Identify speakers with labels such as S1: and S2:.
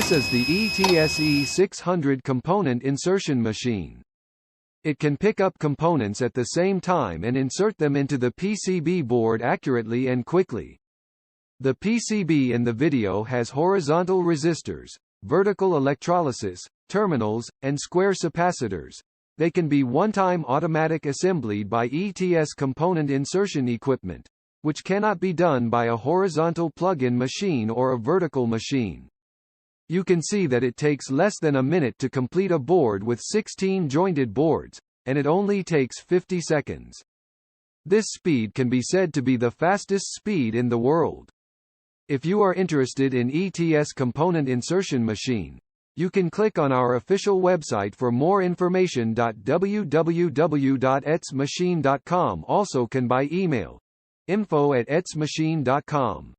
S1: This is the ETS E600 component insertion machine. It can pick up components at the same time and insert them into the PCB board accurately and quickly. The PCB in the video has horizontal resistors, vertical electrolysis, terminals, and square capacitors. They can be one-time automatic assembled by ETS component insertion equipment, which cannot be done by a horizontal plug-in machine or a vertical machine. You can see that it takes less than a minute to complete a board with 16 jointed boards, and it only takes 50 seconds. This speed can be said to be the fastest speed in the world. If you are interested in ETS component insertion machine, you can click on our official website for more information. www.etsmachine.com also can by email info@etsmachine.com.